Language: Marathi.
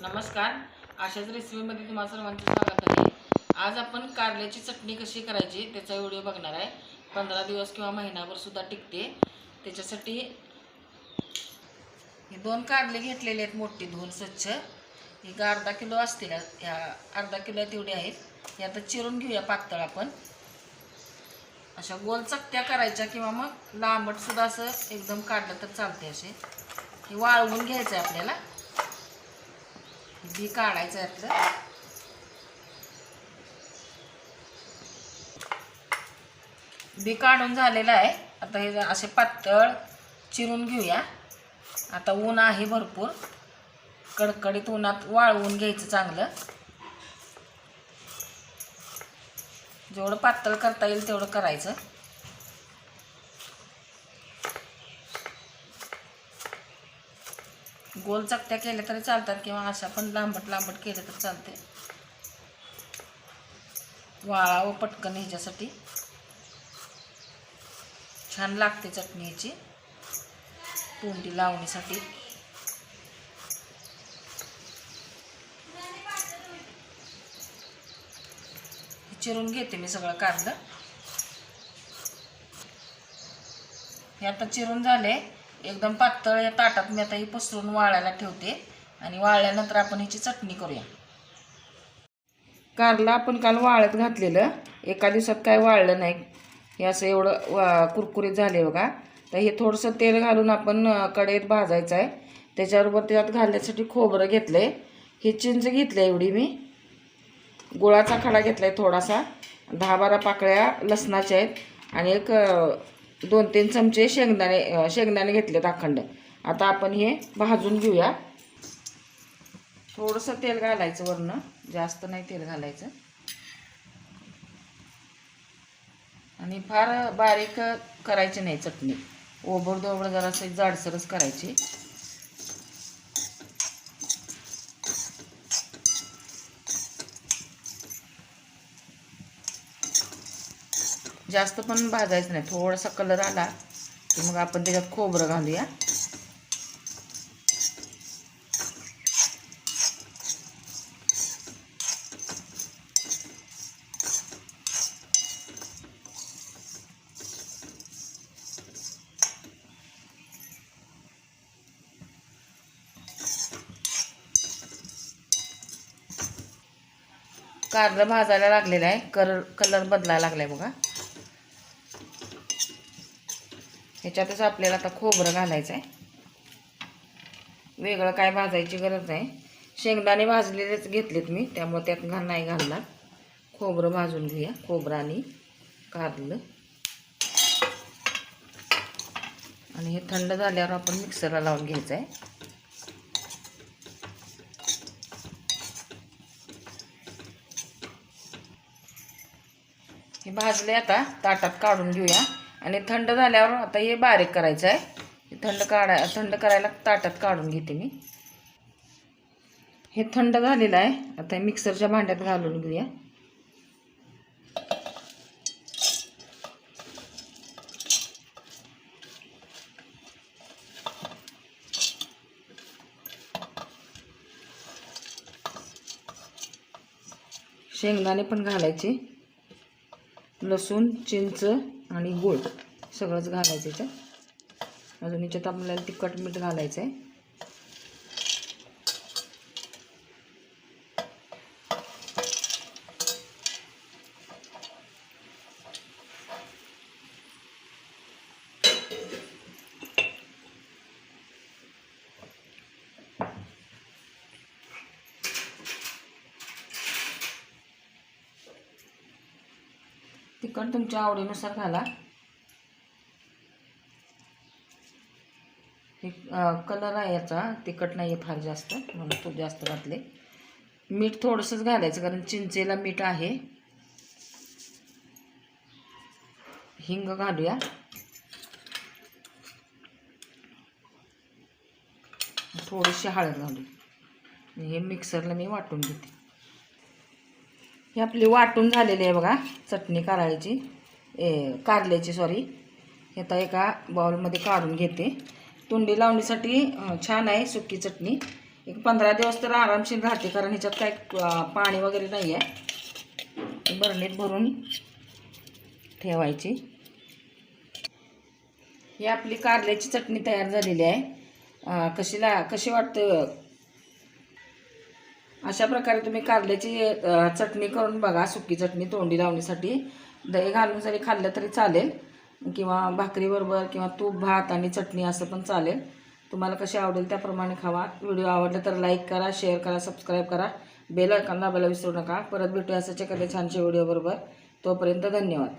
नमस्कार. अशाच रेसिपीमध्ये तुम्हाला सर्वांचं स्वागत आहे. आज आपण कारल्याची चटणी कशी करायची त्याचा व्हिडिओ बघणार आहे. 15 दिवस किंवा महिनाभर सुद्धा टिकते. त्याच्यासाठी हे 2 कारले घेतलेले आहेत, मोठी धुवून स्वच्छ. ही अर्धा किलो असतील, ह्या अर्धा किलो तेवढे आहेत. हे आता चिरून घेऊया पातळ. आपण अशा गोल चकत्या करायच्या किंवा मग लांबट सुद्धा असं एकदम काढलं तर चालते. असे हे वाळवून घ्यायचं आहे आपल्याला. बी काढायचं यातलं. बी काढून झालेलं आहे. आता हे असे पातळ चिरून घेऊया. आता ऊन आहे भरपूर, कडकडीत उन्हात वाळवून घ्यायचं चांगलं. जेवढं पातळ करता येईल तेवढं करायचं. गोल चकत्या केल्या तरी चालतात किंवा अशा पण लांबट लांबट केले तर चालते. वाळावं पटकन ह्याच्यासाठी छान लागते चटणी याची तोंडी लावणीसाठी. चिरून घेते मी सगळं कारलं. हे आता चिरून झाले एकदम पातळ. या ताटात मी आता ही पसरून वाळायला ठेवते आणि वाळल्यानंतर आपण ह्याची चटणी करूया. कारलं आपण काल वाळत घातलेलं, एका दिवसात काय वाळलं नाही. हे असं एवढं कुरकुरीत झाले बघा. तर हे थोडंसं तेल घालून आपण कढईत भाजायचं आहे. त्याच्याबरोबर त्यात घालण्यासाठी खोबरं घेतलं आहे. हे चिंच घेतलं आहे एवढी मी. गुळाचा खडा घेतला आहे थोडासा. 10-12 पाकळ्या लसणाच्या आहेत आणि एक 2-3 चमचे शेंगदाणे घेतलेत अखंड. आता आपण हे भाजून घेऊया. थोडंसं तेल घालायचं वरनं, जास्त नाही तेल घालायचं. आणि फार बारीक करायची नाही चटणी, ओबडधोबड जरासं जाडसरच करायची. जास्त पण भाजायचं नाही. थोडासा कलर आला की मग आपण त्याच्यात खोबरं घालूया. कारलं भाजायला लागलेलं आहे. कलर बदलायला लागलाय बघा. ह्याच्यातच आपल्याला आता खोबरं घालायचं आहे. वेगळं काय भाजायची गरज नाही. शेंगदाणे भाजलेलेच घेतलेत मी, त्यामुळे त्यात नाही घालणार. खोबरं भाजून घेऊया, खोबरं आणि कारलं. आणि हे थंड झाल्यावर आपण मिक्सरला लावून घ्यायचं आहे. हे भाजले, आता ताटात काढून घेऊया. आणि थंड झाल्यावर आता हे बारीक करायचं आहे. थंड करायला ताटात काढून घेते मी. हे थंड झालेलं आहे. आता मिक्सरच्या भांड्यात घालून घेऊया. शेंगदाणे पण घालायचे, लसूण, चिंच आणि गूळ सगळंच घालायचं याच्यात. अजून याच्यात आपल्याला तिखट मीठ घालायचं आहे. तिखट तुमच्या आवडीनुसार घाला. हे कलर आहे याचा, तिखट नाही आहे फार जास्त, म्हणून तो जास्त घातले. मीठ थोडंसंच घालायचं कारण चिंचेला मीठ आहे. हिंग घालूया. थोडीशी हळद घालू. हे मिक्सरला मी वाटून घेते. हे आपली वाटून झालेली आहे बघा चटणी करायची, कारल्याची सॉरी. हे आता एका बाउलमध्ये काढून घेते. तोंडी लावणीसाठी छान आहे सुकी चटणी. एक 15 दिवस तर आरामशीर राहते, कारण ह्याच्यात काय पाणी वगैरे नाही आहे. बरणीत भरून ठेवायची. ही आपली कारल्याची चटणी तयार झालेली आहे. कशी वाटते? अशा प्रकारे तुम्ही कारल्याची चटणी करून बघा. सुकी चटणी तोंडी लावण्यासाठी दही घालून जरी खाल्लं तरी चालेल, किंवा भाकरीबरोबर, किंवा तूप भात आणि चटणी असं पण चालेल. तुम्हाला कशी आवडेल त्याप्रमाणे खावा. व्हिडिओ आवडला तर लाईक करा, शेअर करा, सबस्क्राईब करा, बेल आयकॉन दाबायला विसरू नका. परत भेटूया असाच एखाद्या छानशा व्हिडिओबरोबर. तोपर्यंत धन्यवाद.